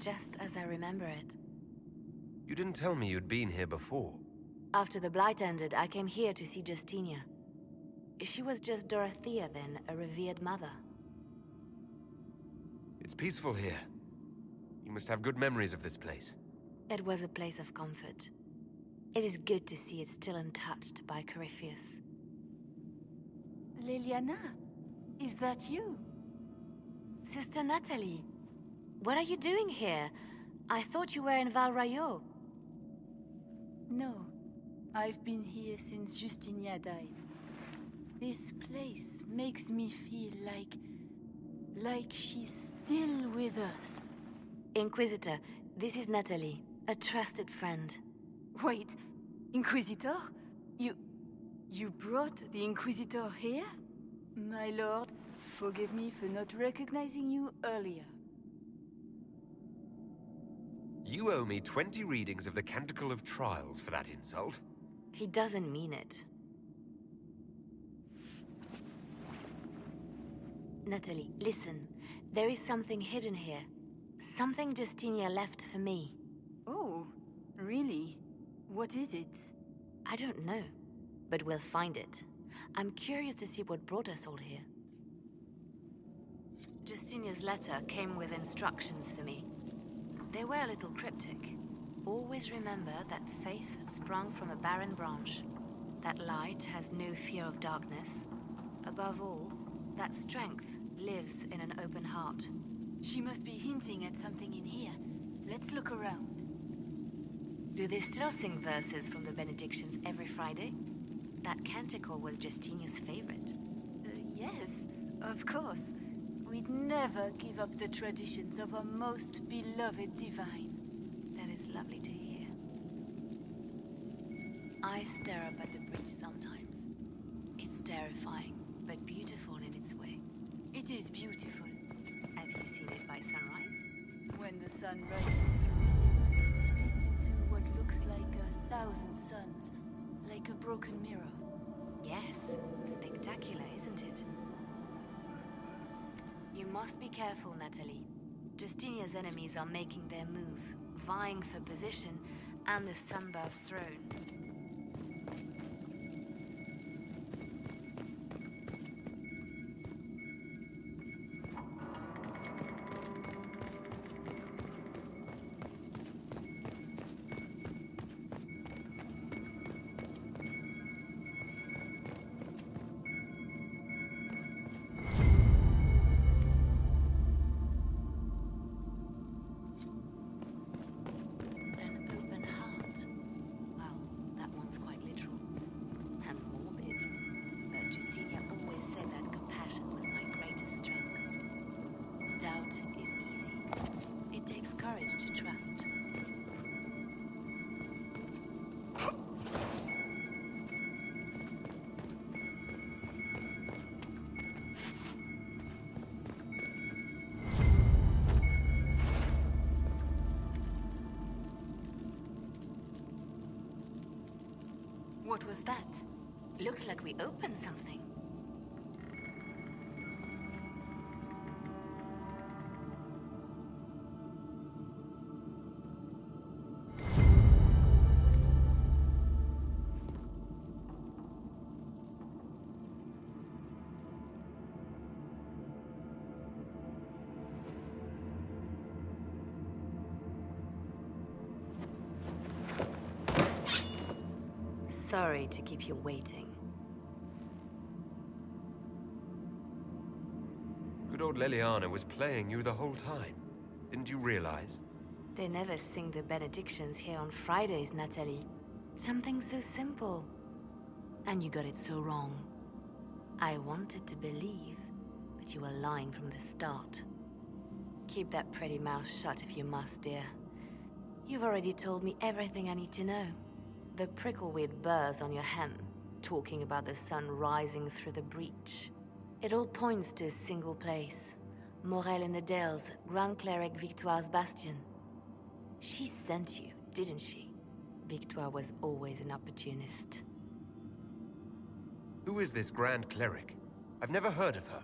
just as I remember it. You didn't tell me you'd been here before. After the Blight ended, I came here to see Justinia. She was just Dorothea then, a revered mother. It's peaceful here. You must have good memories of this place. It was a place of comfort. It is good to see it still untouched by Corypheus. Leliana, is that you? Sister Natalie, what are you doing here? I thought you were in Val Rayo. No, I've been here since Justinia died. This place makes me feel like she's still with us. Inquisitor, this is Natalie, a trusted friend. Wait, Inquisitor? You brought the Inquisitor here? My lord, forgive me for not recognizing you earlier. You owe me 20 readings of the Canticle of Trials for that insult. He doesn't mean it. Natalie, listen. There is something hidden here. Something Justinia left for me. Oh, really? What is it? I don't know, but we'll find it. I'm curious to see what brought us all here. Justinia's letter came with instructions for me. They were a little cryptic. Always remember that faith sprung from a barren branch, that light has no fear of darkness. Above all, that strength lives in an open heart. She must be hinting at something in here. Let's look around. Do they still sing verses from the benedictions every Friday? That canticle was Justinia's favorite. Yes, of course. We'd never give up the traditions of our most beloved divine. That is lovely to hear. I stare up at the bridge sometimes. It's terrifying, but beautiful in its way. It is beautiful. Have you seen it by sunrise? When the sun rises through it, it splits into what looks like 1,000 suns, like a broken mirror. Yes, spectacular, isn't it? You must be careful, Natalie. Justinia's enemies are making their move, vying for position and the Sunbirth's throne. What was that? Looks like we opened something. Sorry to keep you waiting. Good old Leliana was playing you the whole time. Didn't you realize? They never sing the benedictions here on Fridays, Natalie. Something so simple. And you got it so wrong. I wanted to believe, but you were lying from the start. Keep that pretty mouth shut if you must, dear. You've already told me everything I need to know. The prickleweed burrs on your hem, talking about the sun rising through the breach. It all points to a single place. Morel in the Dales, Grand Cleric Victoire's bastion. She sent you, didn't she? Victoire was always an opportunist. Who is this Grand Cleric? I've never heard of her.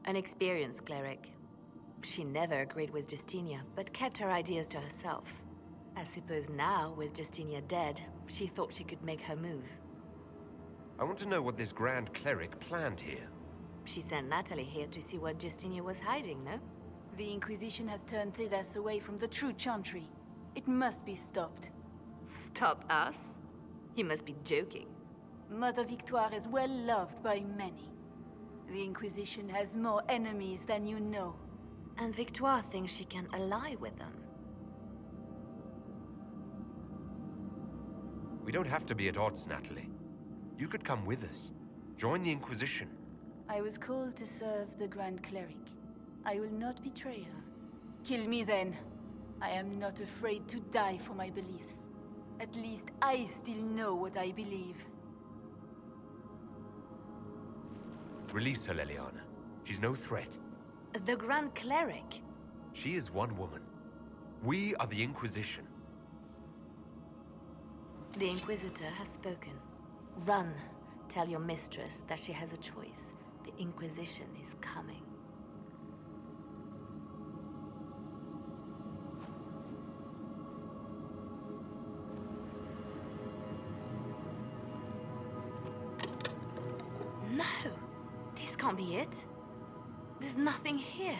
An experienced cleric. She never agreed with Justinia, but kept her ideas to herself. I suppose now, with Justinia dead, she thought she could make her move. I want to know what this Grand Cleric planned here. She sent Natalie here to see what Justinia was hiding, no? The Inquisition has turned Thidas away from the true chantry. It must be stopped. Stop us? You must be joking. Mother Victoire is well loved by many. The Inquisition has more enemies than you know. And Victoire thinks she can ally with them. We don't have to be at odds, Natalie. You could come with us. Join the Inquisition. I was called to serve the Grand Cleric. I will not betray her. Kill me then. I am not afraid to die for my beliefs. At least I still know what I believe. Release her, Leliana. She's no threat. The Grand Cleric? She is one woman. We are the Inquisition. The Inquisitor has spoken. Run. Tell your mistress that she has a choice. The Inquisition is coming. No! This can't be it. There's nothing here.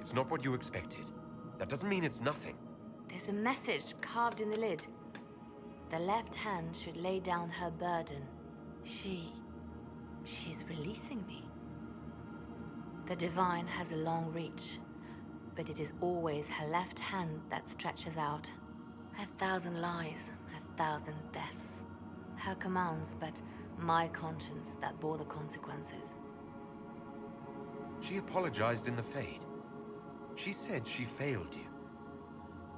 It's not what you expected. That doesn't mean it's nothing. There's a message carved in the lid. The left hand should lay down her burden. She's releasing me. The Divine has a long reach, but it is always her left hand that stretches out. 1,000 lies, 1,000 deaths. Her commands, but my conscience that bore the consequences. She apologized in the Fade. She said she failed you.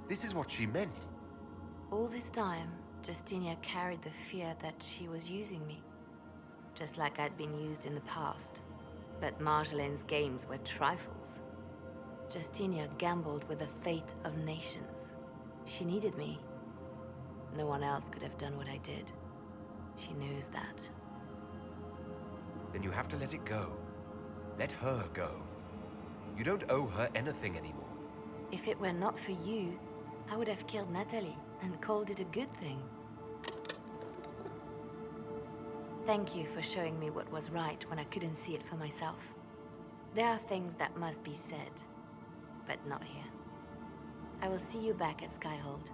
This is what she meant. All this time, Justinia carried the fear that she was using me. Just like I'd been used in the past. But Marjolaine's games were trifles. Justinia gambled with the fate of nations. She needed me. No one else could have done what I did. She knows that. Then you have to let it go. Let her go. You don't owe her anything anymore. If it were not for you, I would have killed Natalie and called it a good thing. Thank you for showing me what was right when I couldn't see it for myself. There are things that must be said, but not here. I will see you back at Skyhold.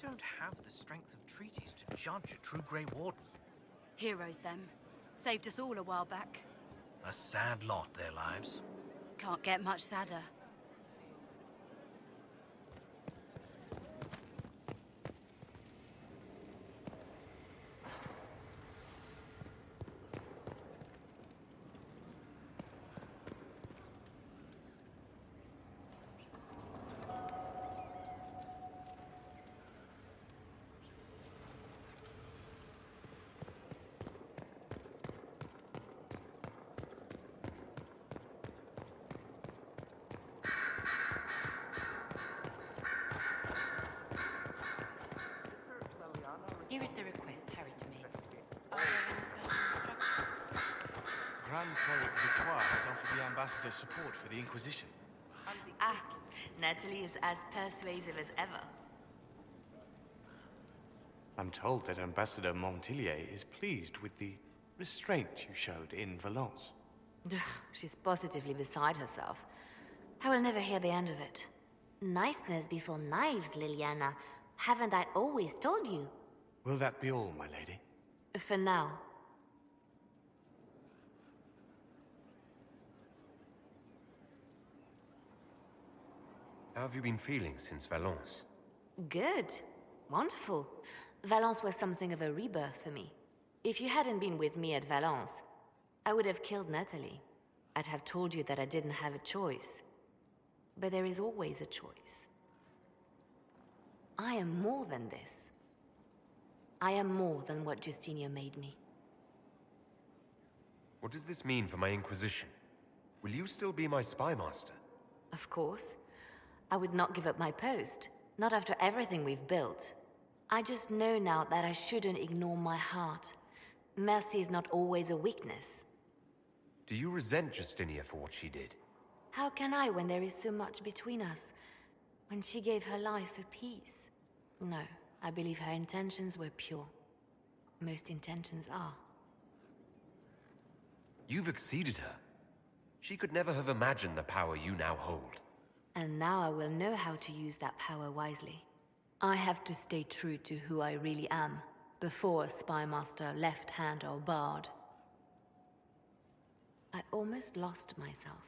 Don't have the strength of treaties to judge a true Grey Warden. Heroes, them. Saved us all a while back. A sad lot, their lives. Can't get much sadder. Ambassador's support for the Inquisition. Ah, Natalie is as persuasive as ever. I'm told that Ambassador Montillier is pleased with the restraint you showed in Valence. Ugh, she's positively beside herself. I will never hear the end of it. Niceness before knives, Liliana. Haven't I always told you? Will that be all, my lady? For now. How have you been feeling since Valence? Good. Wonderful. Valence was something of a rebirth for me. If you hadn't been with me at Valence, I would have killed Natalie. I'd have told you that I didn't have a choice. But there is always a choice. I am more than this. I am more than what Justinia made me. What does this mean for my Inquisition? Will you still be my spy master? Of course. I would not give up my post. Not after everything we've built. I just know now that I shouldn't ignore my heart. Mercy is not always a weakness. Do you resent Justinia for what she did? How can I when there is so much between us? When she gave her life for peace? No, I believe her intentions were pure. Most intentions are. You've exceeded her. She could never have imagined the power you now hold. And now I will know how to use that power wisely. I have to stay true to who I really am, before a spy master left hand or barred. I almost lost myself.